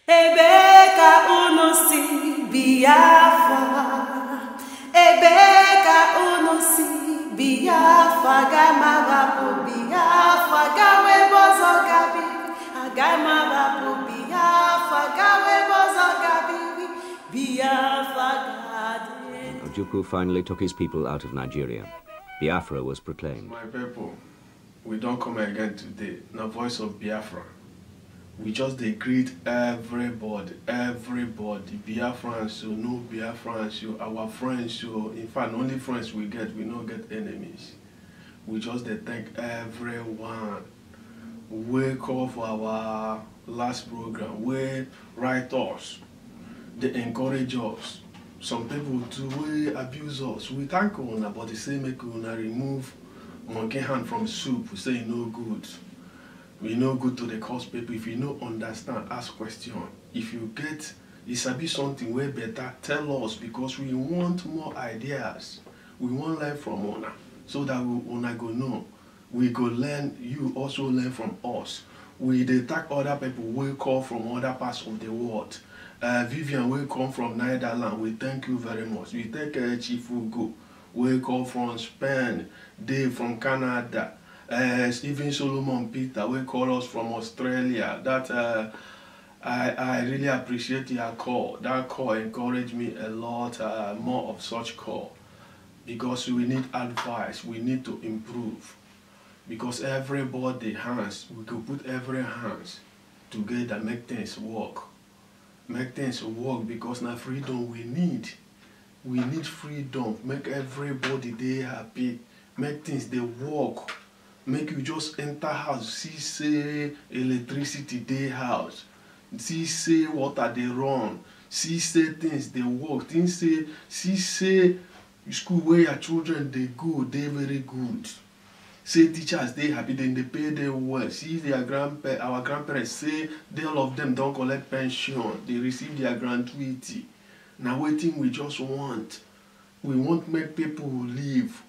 Ebeka unusi Biafra, Ebeka unusi Biafra, Gamarapu Biafra, Gawe bozo gabi, Gamarapu Biafra, Gawe bozo gabi, Biafra gade. Ojukwu finally took his people out of Nigeria. Biafra was proclaimed. My people, we don't come again today. The voice of Biafra. We just greet everybody, Biafrans, no Biafrans, our friends, in fact, only friends we don't get enemies. We just thank everyone. We call for our last program, we write us, they encourage us. Some people too, we abuse us. We thank una, but they say make una remove monkey hand from soup. We say no good. We no good to the cause people. If you no understand, ask question. If you get, it's a bit something way better, tell us, because we want more ideas. We want learn from una, so that we una go know. We go learn, you also learn from us. We attack other people, we call from other parts of the world. Vivian, we come from Netherlands. We thank you very much. We thank Chief Ugo. We come from Spain. Dave from Canada. Stephen Solomon Peter, we call us from Australia. That I really appreciate your call. That call encouraged me a lot more of such call, because we need advice. We need to improve, because everybody hands, we could put every hands together, make things work. Make things work, because now freedom we need. We need freedom. Make everybody they happy. Make things they work. Make you just enter house, see say electricity they house, see say water they run, see say things they work, things say, see say school where your children they go, they very good. Say teachers they happy, then they pay them well. See their our grandparents say they all of them don't collect pension, they receive their gratuity. Now waiting we just want. We want to make people live.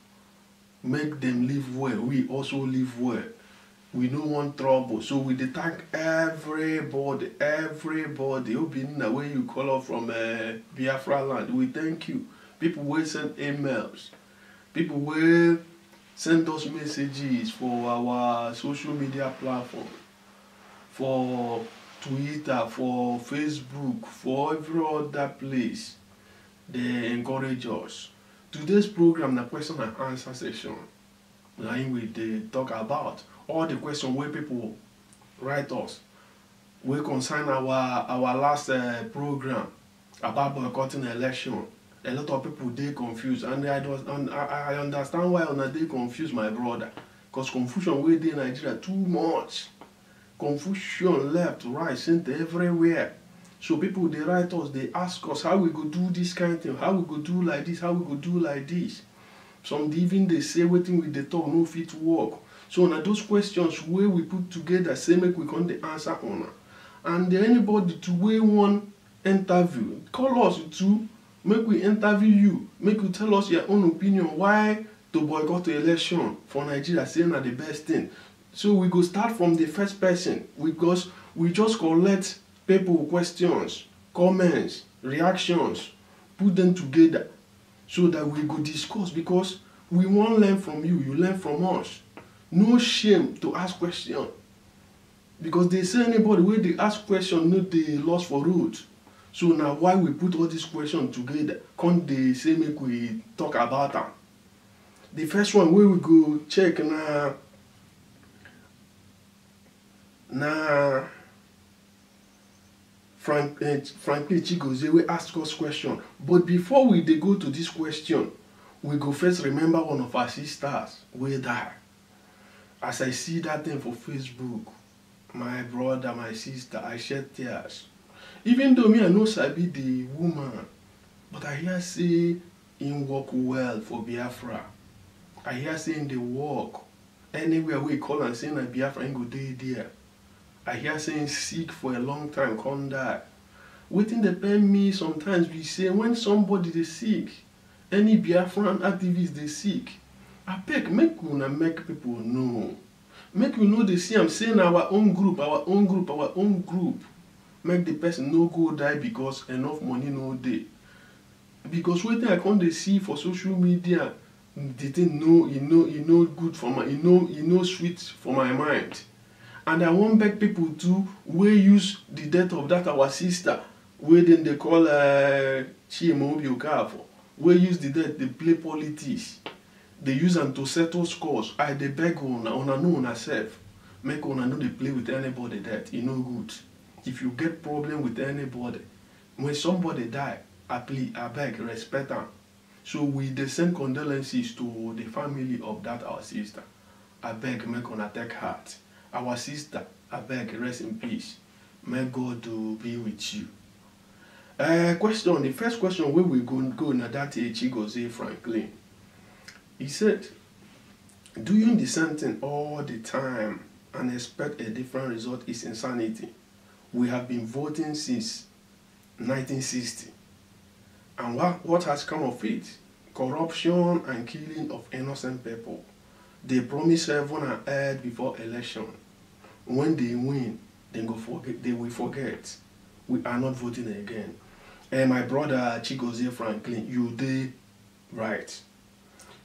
Make them live well, we also live well. We don't want trouble, so we thank everybody, who been in the way you call up from Biafra land. We thank you. People will send emails, people will send us messages for our social media platform, for Twitter, for Facebook, for every other place. They encourage us. Today's program, the question and answer session, we talk about all the questions where people write us. We concern our last program about boycotting election. A lot of people they confused, and I understand why they confused, my brother, because confusion where they in Nigeria too much. Confusion left, right, center, everywhere. So people they write us, they ask us how we go do this kind of thing, how we go do like this, how we go do like this. Some even they say waiting with the talk no fit work. So now those questions where we put together say make we can the answer on. And anybody to where one interview, call us to make we interview you, make you tell us your own opinion why to boycott the election for Nigeria saying that the best thing. So we go start from the first person, because we just collect people questions, comments, reactions, put them together so that we go discuss, because we want to learn from you, you learn from us. No shame to ask questions, because they say anybody where they ask questions no they lost for road. So now why we put all these questions together, can't they say make we talk about them? The first one where we go check now frankly Chigozie we ask us question, but before we go to this question, we go first remember one of our sisters wey die. As I see that thing for Facebook, my brother, my sister, I shed tears. Even though me I no sabi the woman, but I hear say him work well for Biafra. I hear say in the work anywhere we call and say na Biafra him go dey there. I hear saying sick for a long time, can't die. Waiting the pain me sometimes we say when somebody is sick, any Biafran activist they sick, I beg make una make people know. Make you know they see I'm saying our own group, our own group, our own group. make the person no go die because enough money no dey. Because wetin I come dey see for social media, the thing no good for my, no sweet for my mind. And I wan beg people too wey use the death of that our sister wey dem dey call Chiema Obi Okafor, wey use the death dey play politics, dey use am to settle scores. I dey beg una know una sef, make una no dey play with anybody death. E no good. If you get problem with anybody, when somebody die, abeg respect am. So we dey send condolences to the family of that our sister. Abeg make una take heart. Our sister, abeg rest in peace. May God be with you. Question. The first question where we go na that Chigozie Franklin. He said, doing the same thing all the time and expect a different result is insanity. We have been voting since 1960. And what has come of it? Corruption and killing of innocent people. They promise heaven and earth before election. When they win, they will forget. We are not voting again. And my brother Chigozie Franklin, you did right.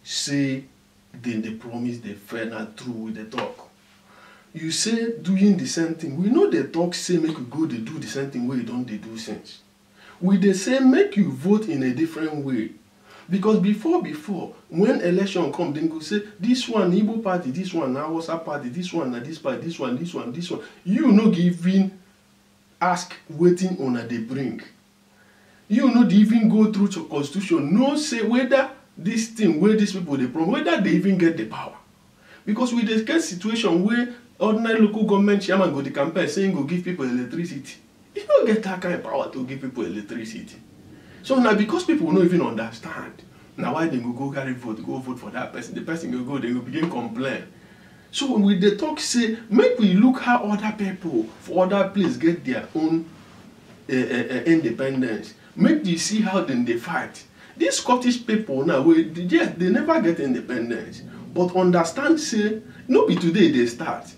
Say then they promise they fair not true with the talk. You say doing the same thing. We know the talk say make you go they do the same thing where you don't they do sense. We they say make you vote in a different way. Because before, when election come, then go say, this one Igbo party, this one Hausa party, this one this party, this one. You no giving, ask, waiting on a they bring. You no even go through to constitution, no say whether this thing, where these people they promise, whether they even get the power. Because we get situation where ordinary local government chairman go the campaign saying go give people electricity. You don't get that kind of power to give people electricity. So now because people don't even understand, now why they go carry vote, go vote for that person, the person go, they will begin complain. So with the talk say, make we look how other people for other places get their own independence. Make you see how then they fight. These Scottish people now, yes, they never get independence. But understand, say, no be today they start.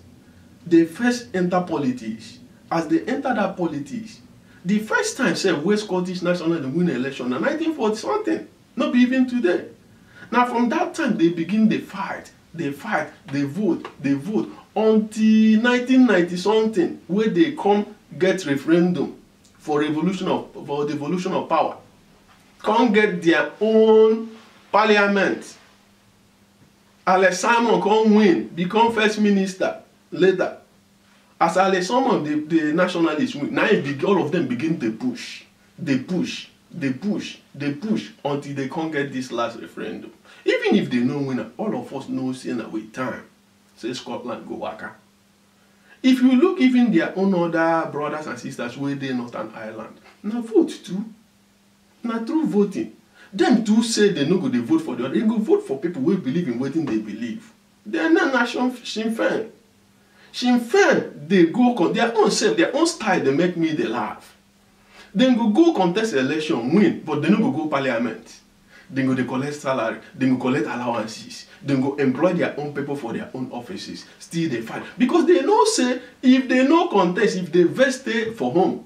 They first enter politics. As they enter that politics, the first time, say, where Scottish National win election in 1940 something, not be even today. Now from that time, they begin the fight, they vote, until 1990 something, where they come get referendum for the evolution of power. Come get their own parliament. Alex Salmond come win, become first minister later. As Alex Salmond, the nationalists win, now all of them begin to push. They push until they can't get this last referendum. Even if they no win, all of us know say na with time. Say Scotland go waka. If you look even their own other brothers and sisters where they Northern Ireland, now vote too. Now through voting. Them too say they no go they vote for the other. They go vote for people who believe in what they believe. They are not nation Sinn Féin. Sinn Féin, they go their own self, their own style, they make me they laugh. Then go contest election, win, but they no go parliament. They go they collect salary, they go collect allowances, they go employ their own people for their own offices. Still they fight. Because they know say if they no contest, if they vest stay for home,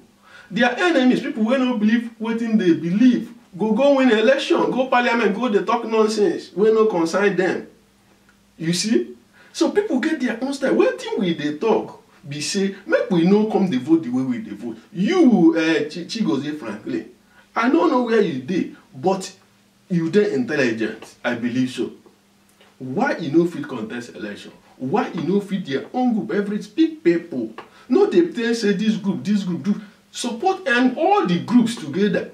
their enemies, people who no believe what they believe, go win election, go parliament, go they talk nonsense, we no concern them. You see? So people get their own style. Waiting we they talk, be say, make we no come they vote the way we they vote. You, Chigozie Franklin, I don't know where you did, but you dey intelligent, I believe so. Why you no fit contest election? Why you no fit their own group, every speak people? No, they say this group, do support and all the groups together.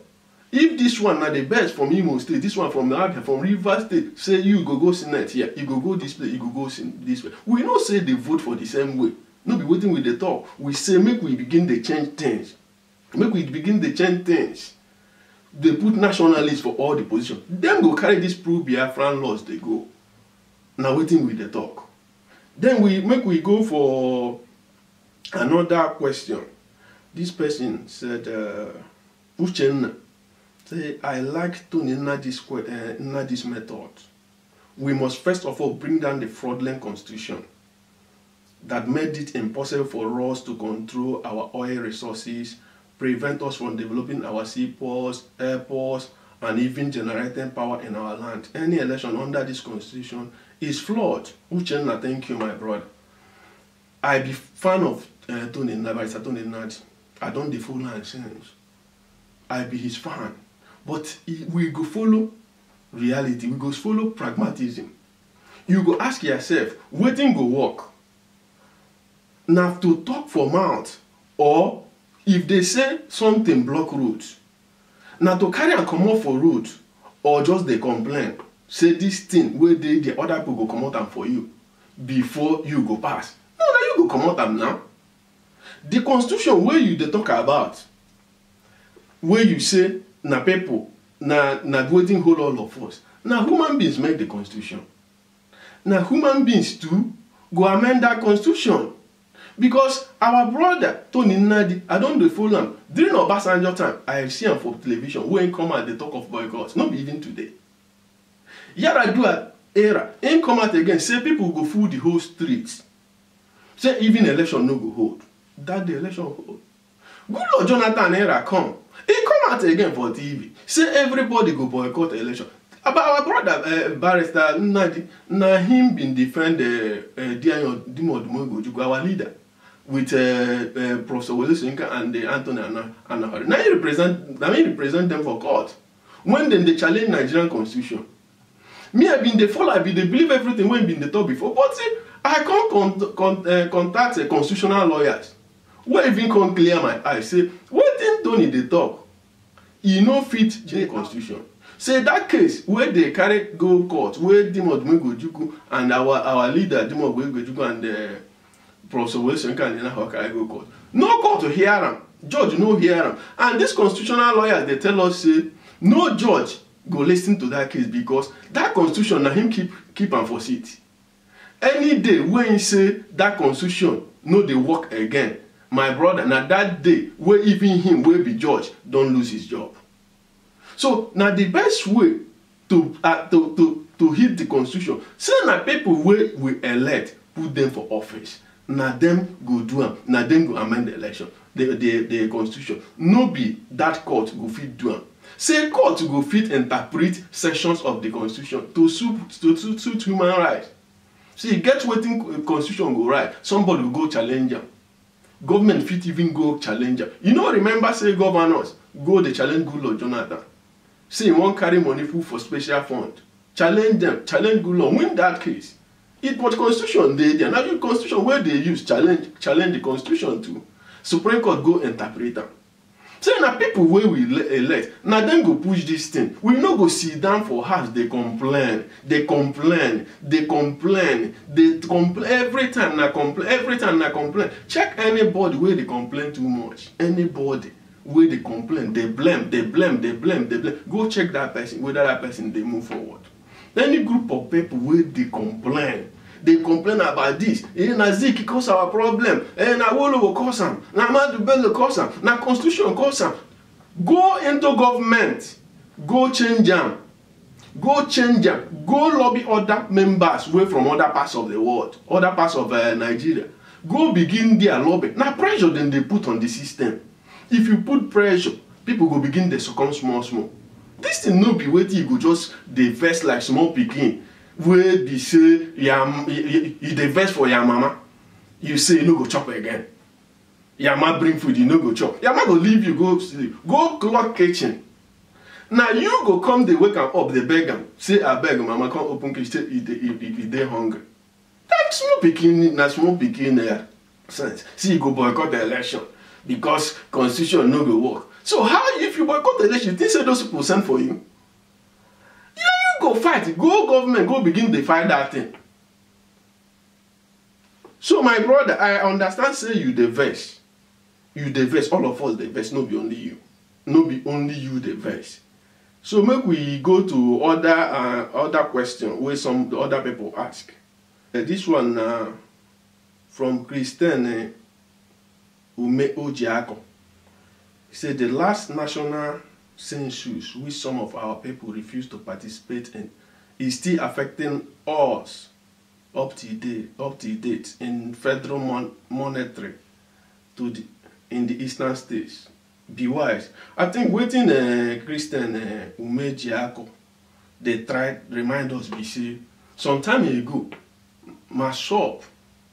If this one na the best from Imo State, this one from Abia, from Rivers State, say you go Senate here, you go this place, you go this way. We no say they vote for the same way. No be waiting with the talk. We say make we begin to change things. Make we begin to change things. They put nationalists for all the positions. Them go carry this pro-Biafran laws, they go. Now waiting with the talk. Then we go for another question. This person said, Uchenna, say, I like to know this method. We must first of all bring down the fraudulent constitution. that made it impossible for us to control our oil resources, prevent us from developing our seaports, airports, and even generating power in our land. Any election under this constitution is flawed. Uchenna, thank you, my brother. I be fan of Tony Nnadi, Tony Nnadi. I don't the full line since. I be his fan. But we go follow reality, we go follow pragmatism. You go ask yourself, wetin go work? Now to talk for mouth, or if they say something block roads, now to carry and come out for road, or just they complain, say this thing where the other people go come out and for you before you go pass. No, now you go come out and now. The constitution where you they talk about, where you say na people, na waiting hold all of us. Now human beings make the constitution. Now human beings too go amend that constitution. Because our brother Tony Nnadi, I don't do follow him. During Obasanjo time, I see him for television when he come out they talk of boycotts. Not even today. Yaradua era, he come out again, say people go fool the whole streets. Say even election no go hold. That the election hold. Good Lord Jonathan era come. He come out again for TV. Say everybody go boycott the election. About our brother Barrister Nnadi, na him been defend Dimo our leader, with Professor Wole Soyinka and Anthony Anahari. Now he represent them for court. When then they challenge Nigerian constitution. Me I been the follow, I been they believe everything when been the talk before. But see, I can't contact constitutional lawyers. Where even come clear my eyes, say, what thing Tony they talk? You know fit the constitution. Say that case where they carry go court, where Dimo Ojukwu and our leader Dimo Ojukwu and Professor Wole Soyinka and Anahari carry go court. No court to hear them. Judge no hear them. And these constitutional lawyers they tell us say no judge go listen to that case because that constitution na him keep and force it. Any day when he say that constitution no dey work again, my brother, na that day where even him will be judge don't lose his job. So now the best way to hit the constitution, say na people where we elect put them for office. Now them go do them. Now them go amend the election, the constitution. No be that court go fit do them. Say court go fit interpret sections of the constitution to suit human rights. See, get wetin constitution go right. Somebody will go challenge them. Government fit even go challenge them. You know, remember say governors go they challenge Good Lord Jonathan. Say you won't carry money for special fund. Challenge them, challenge Good Lord, win that case. It was constitution they now the constitution where they use challenge the constitution too. Supreme Court go interpret them. Say now people where we elect, now then go push this thing. We no go sit down for house, they complain every time na complain. Check anybody where they complain too much. Anybody where they complain, they blame. Go check that person, whether that person they move forward. Any group of people where they complain about this. Na Zik cause our problem. Na Wolo will cause them. Na Ahmadu Bello cause them. Na Constitution cause them. Go into government. Go change them. Go lobby other members away from other parts of the world, other parts of Nigeria. Go begin their lobby. Now pressure then they put on the system. If you put pressure, people go begin to succumb small. This thing no be waiting. You go just dey vex like small pikin. Where they say you dey vex for your mama, you say you no go chop again. Your mama bring food, you no go chop. Your mama go leave you go sleep. Go clock kitchen. Now you go come they wake am up, they beg am. Say I beg mama come open kitchen, you dey hungry. That small pikin sense. See you go boycott the election because constitution no go work. So how if you boycott the election, you think say those people send for you? Go fight, go government, go begin to fight that thing. So my brother, I understand say you the vex. You the vex, all of us the vex, no be only you. No be only you the vex. So make we go to other question where some other people ask. This one from Christian Ume Ojiako. He said the last national census which some of our people refuse to participate in is still affecting us. up to date in federal monetary in the eastern states. Be wise. I think waiting Christian Umejiako, they tried remind us we say some time ago, my shop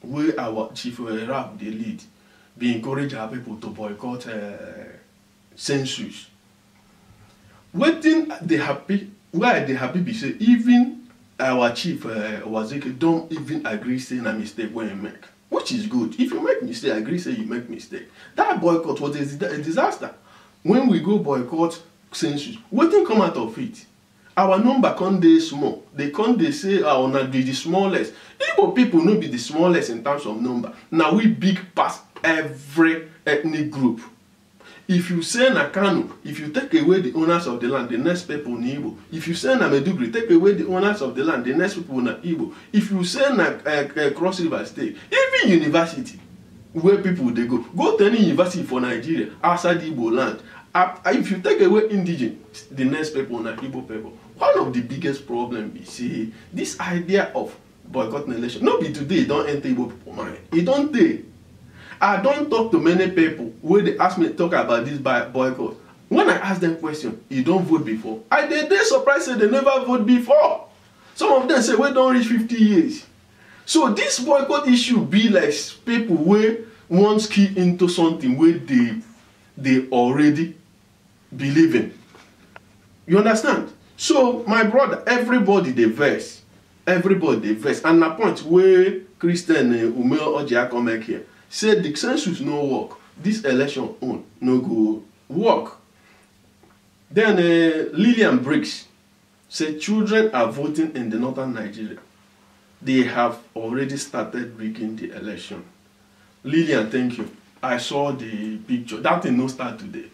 where our chief rap they lead, be encourage our people to boycott census. Waiting they happy, why they happy be say even our chief Wazeke don't even agree saying a mistake when you make. Which is good. If you make mistake, agree say you make mistake. That boycott was a disaster. When we go boycott census, wetin come out of it? Our number can't dey small. They can't dey say our not be the smallest. Igbo people no be the smallest in terms of number. Now we big past every ethnic group. If you say na Kano, if you take away the owners of the land, the next people na Igbo. If you say na Maiduguri, take away the owners of the land, the next people na Igbo. If you say na Cross River State, even university, where people they go to any university for Nigeria outside the Igbo land. If you take away indigenous, the next people na Igbo people. One of the biggest problems is see this idea of boycotting election. No be today, don't enter Igbo people mind. It don't take. I don't talk to many people where they ask me to talk about this boycott. When I ask them question, you don't vote before. They surprised say they never vote before. Some of them say we don't reach 50 years. So this boycott issue be like people where once key into something where they already believe in. You understand? So my brother, everybody they verse. Everybody they verse. And the point where Christian Umeo Ojiako make here. Say the census no work. This election on no go work. Then Lillian Briggs said children are voting in the northern Nigeria. They have already started rigging the election. Lillian, thank you. I saw the picture. That thing no start today.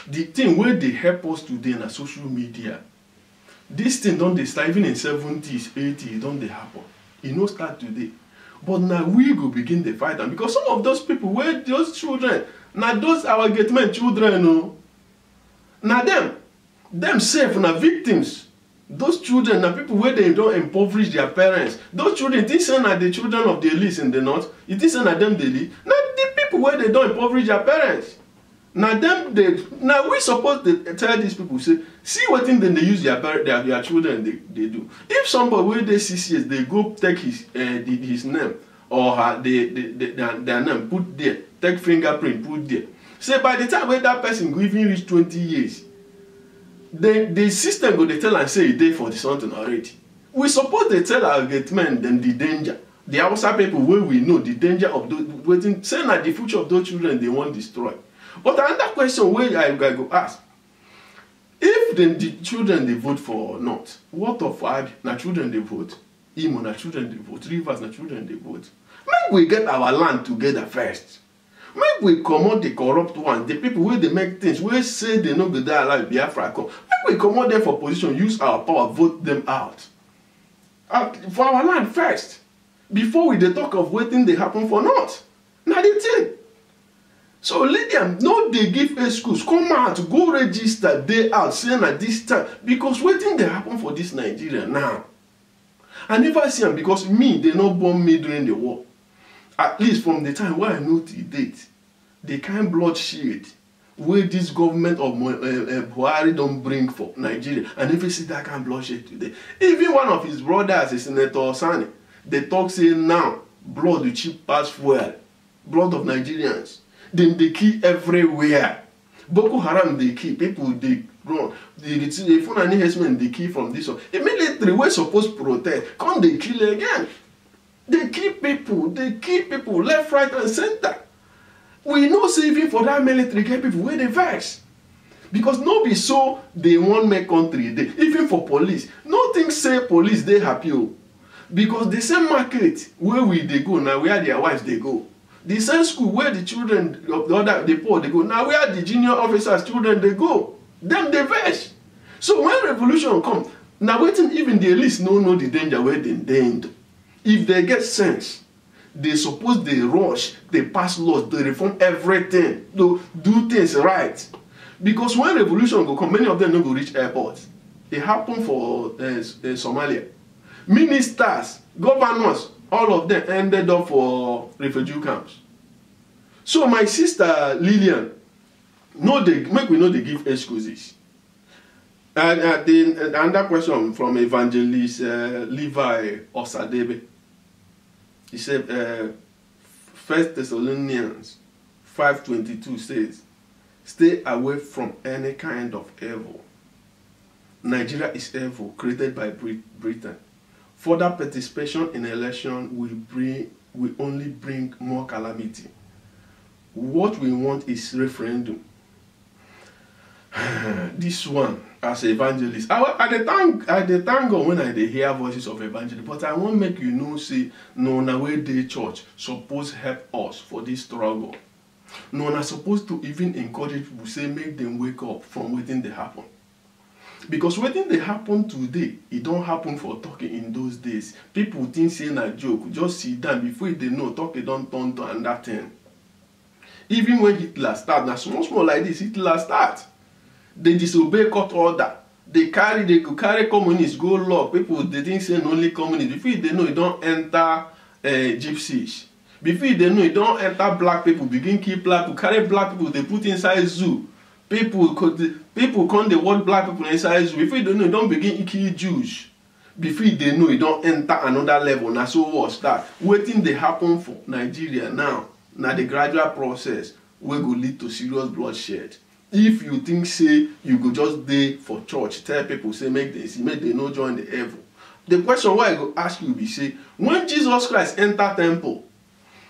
The thing where they help us today in social media. This thing don't they start even in 70s, 80s, don't they happen. It no start today. But now we go begin the fight, and because some of those people were those children, now those our gate men children, no, now them safe, now victims. Those children, now people where they don't impoverish their parents. Those children, it isn't like the children of the elites in the north. It isn't like them the elite. Now the people where they don't impoverish their parents. Now we supposed to tell these people, say, see what thing then they use their children they do. If somebody where they 6 years, they go take his name or their name, put there, take fingerprint, put there. Say by the time when that person go even reach 20 years, the system go they tell and say they for the something already. We suppose they tell our gate men then the danger. The outside people where we know the danger of those waiting, saying that the future of those children they want destroy. But another question where I go ask, if the children they vote for North, what of Abi? Na children they vote, Imo na children they vote, Rivers na children they vote. Make we get our land together first. Make we comot the corrupt ones, the people where they make things, where say they no go die alive, Biafra come. Make we comot them for position, use our power, vote them out. For our land first, before we they talk of waiting they happen for North. Now the thing. So Lydia, no they give excuse, come out, go register, they out, saying at this time, because waiting they happen for this Nigeria now. I never see them because they not born me during the war. At least from the time where I know the date, the kind bloodshed where this government of Buhari don't bring for Nigeria, and if you see that kind of bloodshed today, even one of his brothers, Senator Sani, they talk saying now, blood will cheap pass fuel, blood of Nigerians. Then they kill everywhere. Boko Haram they kill, people they run. The Fulani herdsmen they kill from this one. The military were supposed to protect. Come they kill again. They kill people left, right, and center. We know saving for that military get people where they vex. Because nobody so they want make country. Even for police. Nothing say police they happy. Because the same market where they go now, where their wives they go. The same school where the children of the poor they go. Now where the junior officers children they go. Them they vex. So when revolution come, now waiting even the elites know the danger where they end. If they get sense, they suppose they rush, they pass laws, they reform everything, to do things right. Because when revolution go come, many of them don't go reach airports. It happened for Somalia. Ministers, governors, all of them ended up for refugee camps. So my sister Lillian, make we know they give excuses. And another question from Evangelist Levi Osadebe. He said, 1 Thessalonians 5:22 says, stay away from any kind of evil. Nigeria is evil created by Britain. Further participation in election will only bring more calamity. What we want is referendum. This one, as evangelist, I dey thank God when I dey hear voices of evangelists, but I won't make you know, say, no, na way the church suppose help us for this struggle. No, na supposed to even encourage people, say, make them wake up from waiting they happen. Because waiting they happen today, it don't happen for talking in those days. People think saying a joke, just sit down before they know talking don't turn to another thing. Even when Hitler start, now small like this, Hitler start. They disobey court order. They could carry communists, go lock. People, they didn't say only communists. Before they know, you don't enter gypsies. Before they know, you don't enter black people. Begin keep black people. Carry black people, they put inside zoo. People come, they want black people inside zoo. Before they know, you don't begin kill Jews. Before they know, you don't enter another level. Now, so what's that? Waiting they happen for Nigeria now. Now the gradual process will go lead to serious bloodshed. If you think, say, you go just dey for church, tell people, say, make they no join the evil. The question why I go ask you be, say, when Jesus Christ enter temple,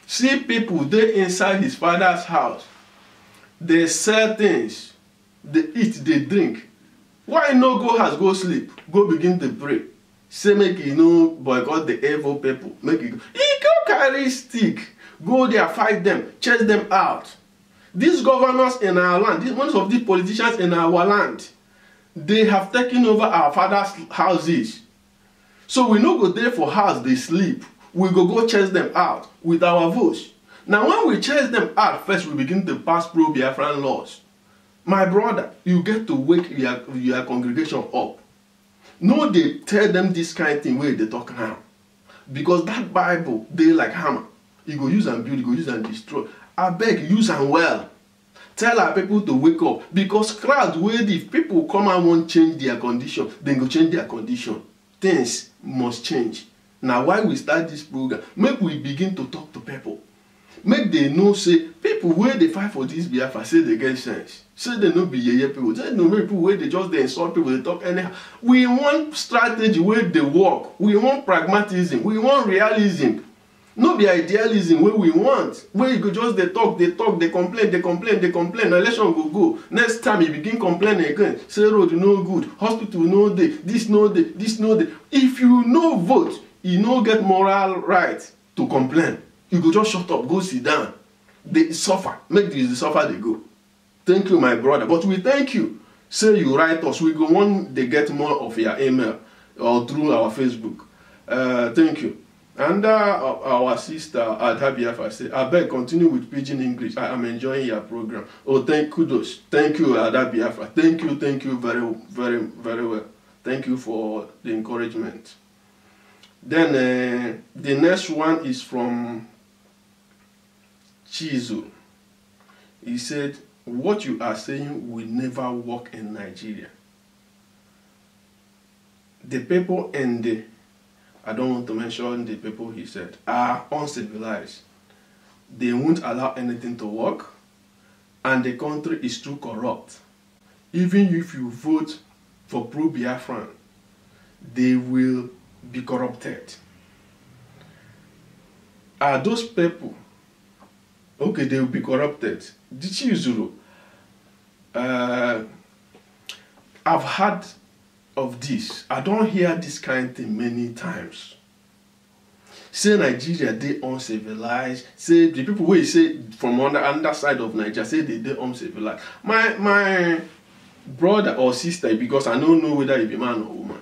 see people dey inside his father's house, they sell things, they eat, they drink. Why no go house, go sleep, go begin to pray? Say, make you no boycott the evil people. Make you go. He go carry stick, go there, fight them, chase them out. These governors in our land, most of these politicians in our land, they have taken over our father's houses. So we no go there for house, they sleep. We go chase them out with our votes. Now when we chase them out, first we begin to pass pro-Biafran laws. My brother, you get to wake your congregation up. No, they tell them this kind of thing where they talk now. Because that Bible, they like hammer. You go use and build, you go use and destroy. I beg, use and well. Tell our people to wake up. Because crowd, if people come and won't change their condition, then go change their condition. Things must change. Now, why we start this program, make we begin to talk to people. Make they know, say, people where they fight for this Biafra, say they get sense. Say they no be yeye people. Say no people where they just they insult people, they talk anyhow. We want strategy where they work. We want pragmatism. We want realism. No be idealism where we want. Where you go just they talk, they complain. Election go. Next time you begin complaining again. Say road no good, hospital no day, this no day. If you no vote, you no get moral right to complain. You go just shut up, go sit down. They suffer. Make the suffer they go. Thank you, my brother. But we thank you. Say you write us. We go on they get more of your email or through our Facebook. Thank you. And our sister Ada Biafra say, I beg continue with Pidgin English. I am enjoying your program. Oh, kudos. Thank you, Ada Biafra. Thank you very well. Thank you for the encouragement. Then the next one is from Chizu. He said, what you are saying will never work in Nigeria. The people in the, I don't want to mention the people he said, are uncivilized. They won't allow anything to work, and the country is too corrupt. Even if you vote for pro-Biafran, they will be corrupted. Are those people, okay, they will be corrupted. Chizuru, I've heard of this. I don't hear this kind of thing many times. Say Nigeria, they uncivilized. Say the people who say from on the underside of Nigeria, say they uncivilized. My brother or sister, because I don't know whether it be man or woman.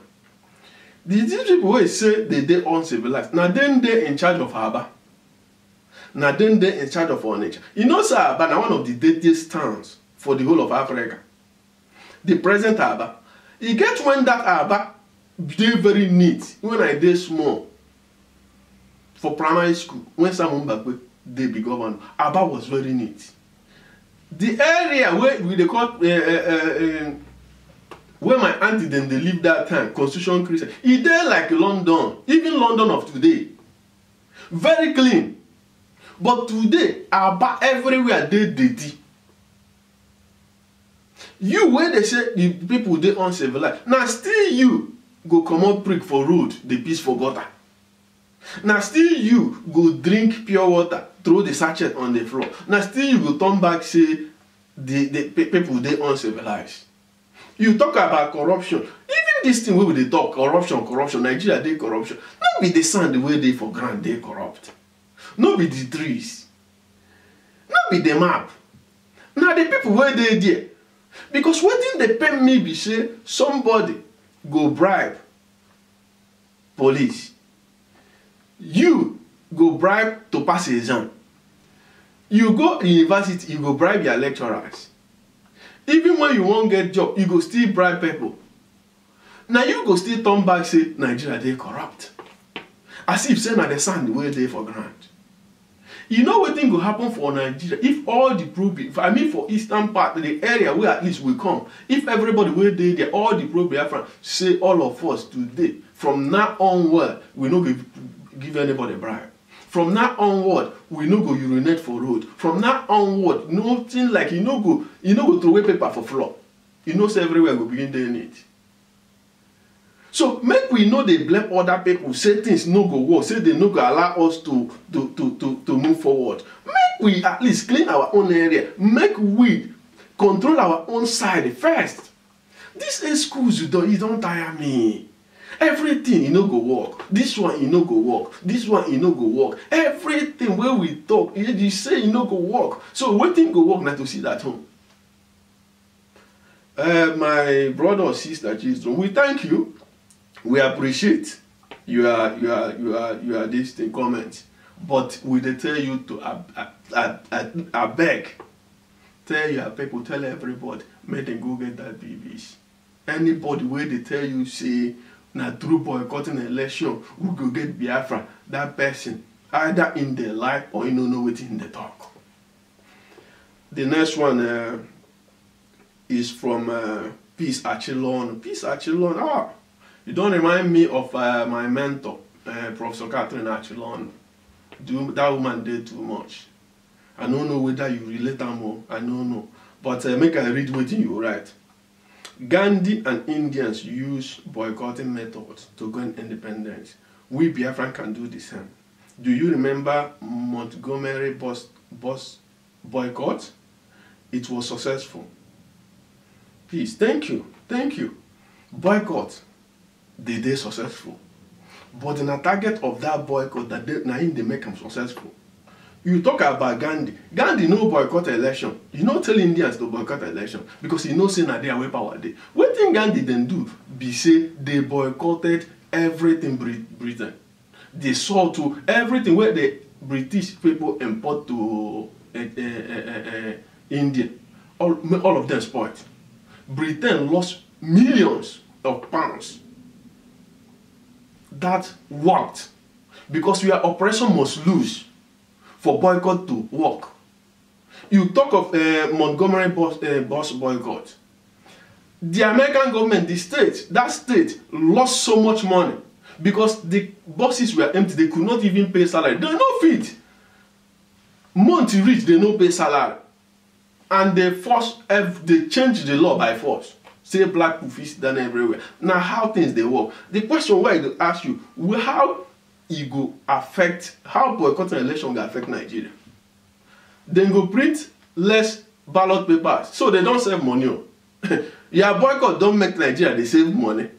These people who say they uncivilized. Now then they in charge of Aba. Now then they in charge of our nature. You know, sir, Aba now one of the dirtiest towns for the whole of Africa. The present Aba. You get when that Aba dey very neat when I dey small for primary school. When Sam Mbakwe dey be governor, Aba was very neat. The area where we dey call where my auntie then they live that time, Constitution Christian, e dey like London, even London of today. Very clean. But today, Aba everywhere dey dirty. You where they say the people dey uncivilized, now still you go comot prick for road, the piece for gutter. Now still you go drink pure water, throw the sachet on the floor. Now still you go turn back say the people dey uncivilized. You talk about corruption. Even this thing where they talk corruption, Nigeria dey corruption. Not be the sand the way they for ground they corrupt. Not be the trees. Not be the map. Now the people where they there. Because wetin dey pain me be say somebody go bribe police. You go bribe to pass exam. You go university, you go bribe your lecturers. Even when you won't get job, you go still bribe people. Now you go still turn back say Nigeria dey corrupt. As if say na the sand wey dey for ground. You know what thing will happen for Nigeria if all the pro-Biafra, I mean for eastern part, the area where at least we come, if everybody will dey there, all the pro-Biafra say all of us today, from now onward, we no give anybody a bribe. From now onward, we no go urinate for road. From now onward, nothing like you no go throw away paper for floor. You know say everywhere we begin doing it. So make we know they blame other people, say things no go work, say they no go allow us to move forward. Make we at least clean our own area. Make we control our own side first. These schools, you don't tire me. Everything you no go work. This one you no go work. This one you no go work. Everything where we talk, you say you no go work. So what thing go work now to see that home? My brother or sister, Jesus, we thank you. We appreciate your this thing comments, but we they tell you to I beg, tell your people, tell everybody, make them go get that BBs. Anybody where they tell you say na through boycotting election we go get Biafra, that person either in their life or you don't know what in the talk. The next one is from Peace Achilon. Peace Achilon. You don't remind me of my mentor, Professor Catherine Achilon. That woman did too much. I don't know whether you relate or more. I don't know. But make I read what you write. Gandhi and Indians use boycotting methods to gain independence. We Biafran can do the same. Do you remember Montgomery bus boycott? It was successful. Please, thank you. Thank you. Boycott. They successful. But the target of that boycott that they make them successful. You talk about Gandhi. Gandhi no boycott election. You don't tell Indians to boycott election because he knows that they are way power day. What thing Gandhi then do be say they boycotted everything Britain. They saw to everything where the British people import to India. All of them spoiled. Britain lost millions of pounds. That worked because your operation must lose for boycott to work. You talk of Montgomery bus boycott. The American government, that state lost so much money because the buses were empty. They could not even pay salary. They no fit. Month reach, they no pay salary, and they changed the law by force. Say black people is done everywhere. Now how things they work. The question why I ask you, how it go affect, how boycotting election will affect Nigeria? Then go print less ballot papers so they don't save money. Your boycott don't make Nigeria they save money.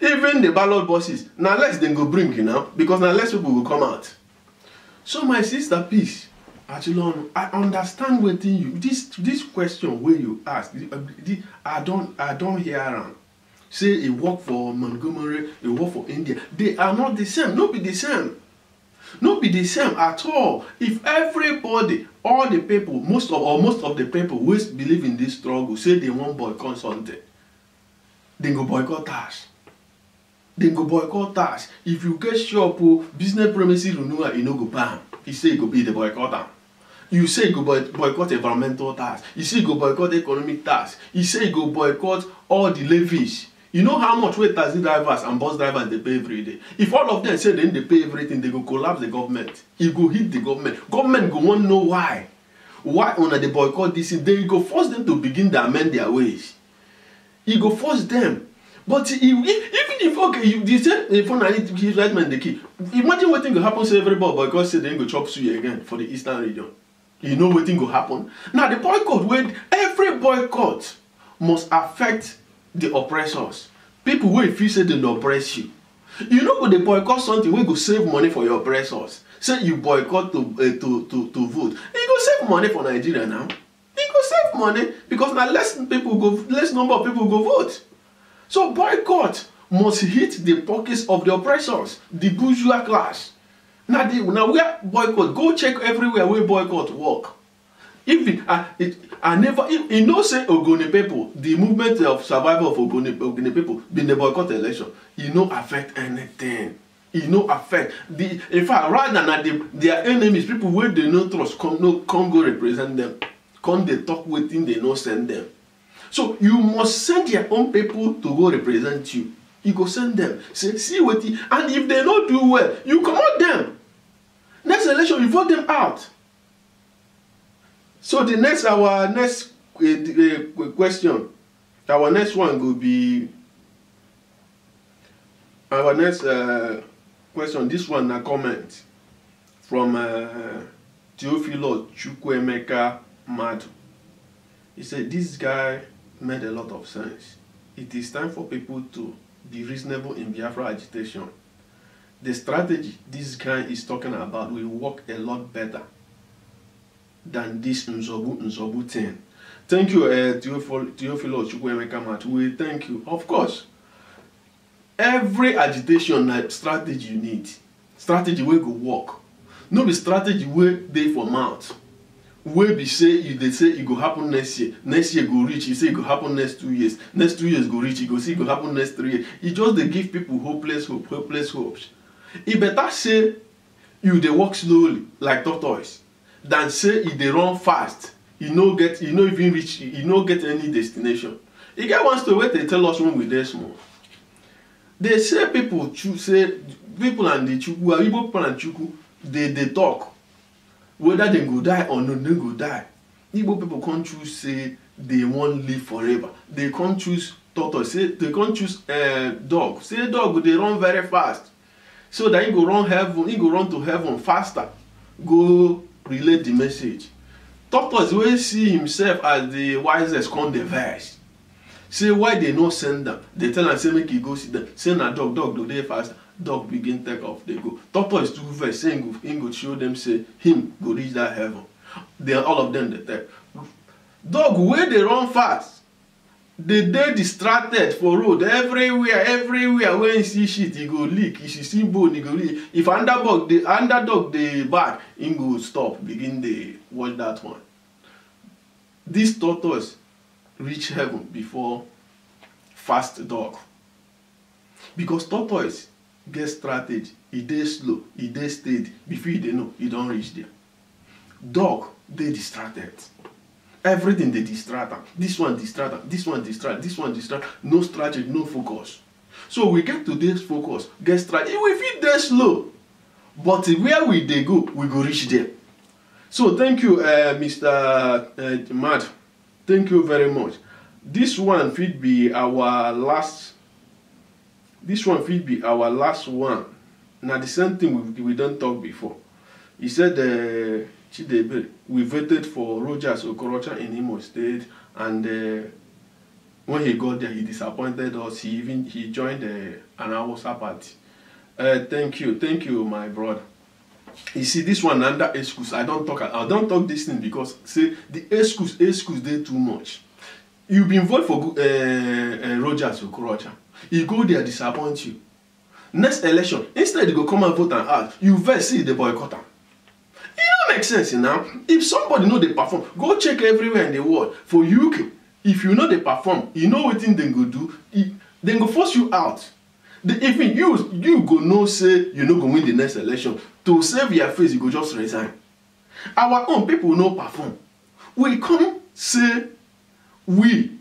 Even the ballot buses, now less then go bring you now because now less people will come out. So my sister, peace. Achilon, I understand what you this question where you ask. I don't hear am. Say he work for Montgomery, he work for India. They are not the same. No be the same. No be the same at all. If everybody, all the people, most of the people who believe in this struggle say they want boycott something, they go boycott us. They go boycott tax. If you get shop or business premises renewal, you no go ban. He say you go be the boycotter. You say you go boycott environmental tax. You say you go boycott economic tax. You say you go boycott all the levies. You know how much weight taxi drivers and bus drivers they pay every day. If all of them say then they pay everything, they go collapse the government. It go hit the government. Government go want to know why. Why on the boycott this? They go force them to begin to amend their ways. He go force them. But even if okay, you say if I need to give right man the key. Imagine what thing will happen to everybody because say they go chop suey again for the eastern region. You know what thing will happen. Now the boycott, when every boycott must affect the oppressors. People will feel say they oppress you. You know when they boycott something, we go save money for your oppressors. Say you boycott to vote. You go save money for Nigeria now. You go save money because now less number of people go vote. So boycott must hit the pockets of the oppressors, the bourgeois class. Now where boycott, go check everywhere where boycott work. If you know say Ogoni people, the movement of survival of Ogoni people been the boycott election, it no affect anything. It no affect the. In fact, rather than their enemies, people where they no trust, come go represent them, come they talk with them, they no send them. So you must send your own people to go represent you. You go send them, say see what, and if they don't do well, you come out them. Next election, you vote them out. So our next question, our next one will be our next question. This one a comment from Teofilo Chukwuemeka Madu. He said this guy made a lot of sense. It is time for people to be reasonable in Biafra agitation. The strategy this guy is talking about will work a lot better than this Nzobu thing. Thank you, Teofilo Chukwuemeka Matu. We thank you. Of course, every agitation strategy you need. Strategy will go work. No be strategy will dey for mouth. Wey be say they say it go happen next year. Next year go reach. You say it go happen next 2 years. Next 2 years go reach. You go see it go happen next 3 years. It just they give people hopeless hopes. It better say you they walk slowly like tortoise than say if they run fast, you no even reach, you no get any destination. You get one story where they tell us when we dey small. They say people people and the Chukwu, Igbo people and Chukwu, they talk whether they go die or not, they go die. Igbo people can't choose say they won't live forever. They can't choose tortoise. Say they can't choose dog. Say dog they run very fast, so that he go run to heaven faster. Go relate the message. Tortoise will see himself as the wisest, come the verse. Say why they no send them. They tell them say make you go see them. Say na dog do they fast. Dog begin take off. They go. Tortoise do verse. Say him go show them say him go reach that heaven. They all of them they take. Dog where they run fast. They distracted for road everywhere when you see shit he go leak. If you see bone he go leak. If underdog the back he go stop begin they watch that one. This tortoise reach heaven before fast dog, because tortoise get strategy. He dey slow, he dey steady. Before you dey know, he don't reach there. Dog they distracted. Everything they distract them. This one distract them. This one distract. This one distract. No strategy, no focus. So we get to this focus, get strategy. We feel dey slow, but where we dey go, we go reach there. So thank you, Mr. Matt. Thank you very much. This one fit be our last. This one fit be our last one. Now the same thing we don't talk before. He said. Chidebe, we voted for Rogers Okorocha in Imo State, and when he got there, he disappointed us. He joined an Awusa party. Thank you, my brother. You see, this one under excuse. I don't talk this thing because say the excuse they too much. You been vote for Rogers Okorocha. He go there disappoint you. Next election, instead you go come and vote and ask. You first see the boycotter. It don't make sense now. If somebody know they perform, go check everywhere in the world. For UK, if you know they perform, you know what thing they go do, they go force you out. Even you go no say you no go win the next election. To save your face, you go just resign. Our own people no perform. We come say we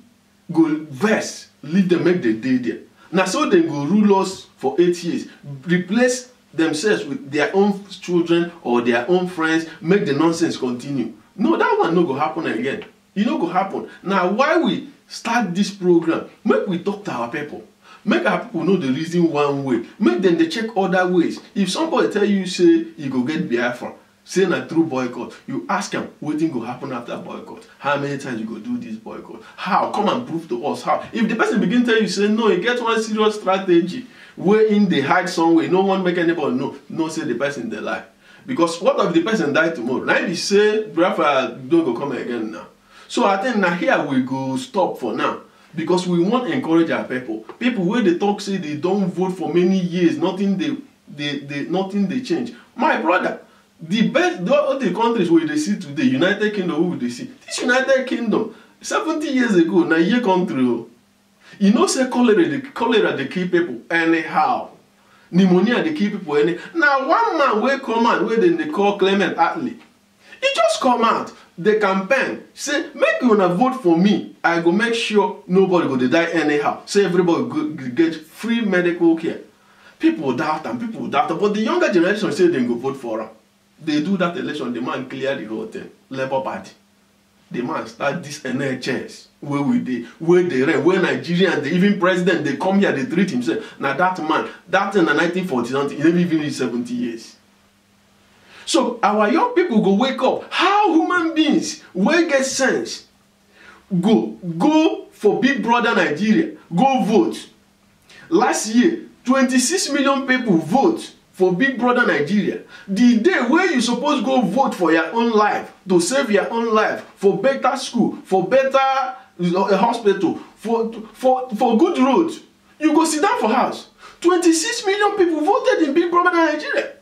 go vex, leave them make the day there. Now so they go rule us for 8 years, replace themselves with their own children or their own friends, make the nonsense continue. No, that one no go happen again. It no go happen. Now why we start this program? Make we talk to our people. Make our people know the reason one way. Make them they check other ways. If somebody tell you say you go get Biafra, say na through boycott, you ask them wetin go happen after boycott. How many times you go do this boycott? How? Come and prove to us how. If the person begin tell you say no, you get one serious strategy wherein they hide somewhere, no one make anybody know. No say the person they lie. Because what if the person die tomorrow? Now they say Biafra don't go come again now. So I think now here we go stop for now. Because we want to encourage our people. People where they talk say they don't vote for many years, nothing they change. My brother, the best all the countries where they see today, United Kingdom, who they see? This United Kingdom, 70 years ago, na year country. You know say cholera they kill people anyhow. Pneumonia they kill people anyhow. Now one man will come out where they call Clement Attlee. He just come out. The campaign say make you wanna vote for me. I go make sure nobody go to die anyhow. Say everybody go get free medical care. People doubt and people doubt, but the younger generation say they go vote for him. They do that election. The man clear the whole thing. Labour Party. The man start this NHS where they run, where Nigerians, the even president they come here they treat himself. Now that man, that in 1940 something, he never even reached 70 years. So our young people go wake up. How human beings will get sense? Go for Big Brother Nigeria. Go vote. Last year, 26 million people vote for Big Brother Nigeria. The day where you suppose go vote for your own life, to save your own life, for better school, for better hospital, for good roads, you go sit down for house. 26 million people voted in Big Brother Nigeria.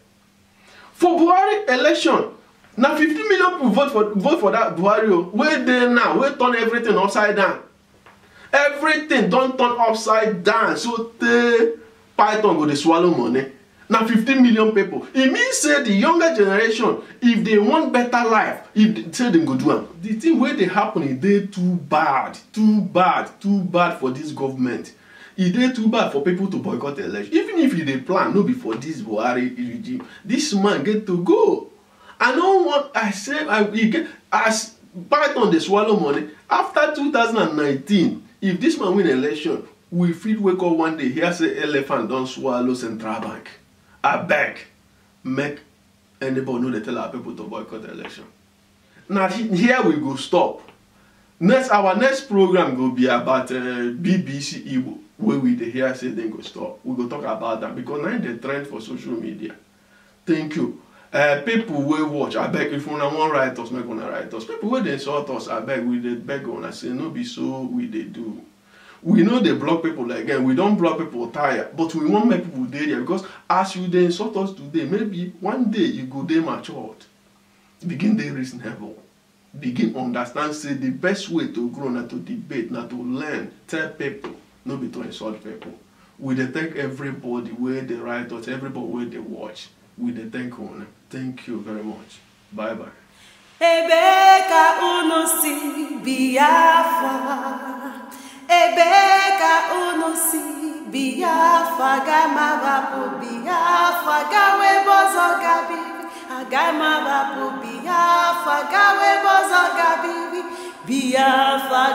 For Buhari election, now 50 million people vote for that Buhari. Where they now? Where turn everything upside down? Everything don't turn upside down. So the Python go to swallow money. Now 15 million people. It means say the younger generation, if they want better life, if they say they go do it, the thing where they happen is they too bad for this government. It is too bad for people to boycott the election. Even if they plan, no be for this Buhari regime, this man get to go. I don't want, as Python they swallow money. After 2019, if this man win election, we fit wake up one day, here say elephant don't swallow Central Bank. I beg, make anybody know they tell our people to boycott the election. Now here we go stop. Our next program will be about BBC Igbo, where we hear say they go stop. We go talk about that because now the trend for social media. Thank you. People will watch. I beg if you want write us, make una write us. People will insult us. I beg we they beg on. I say no be so we they do. We know they block people again. We don't block people tired, but we want make people there because as you they insult us today, maybe one day you go there matured, begin they reasonable. Begin understand, say the best way to grow, not to debate, not to learn, tell people, not be to insult people. We dey thank everybody where they write us, everybody where they watch. We dey thank you. Thank you very much. Bye bye. Ebeka unusi Biafra. Ebeka unusi Biafra. Gama vapu Biafra. Gawe bozo gabi. Agama vapu Biafra. Gawe bozo gabi. Biafra.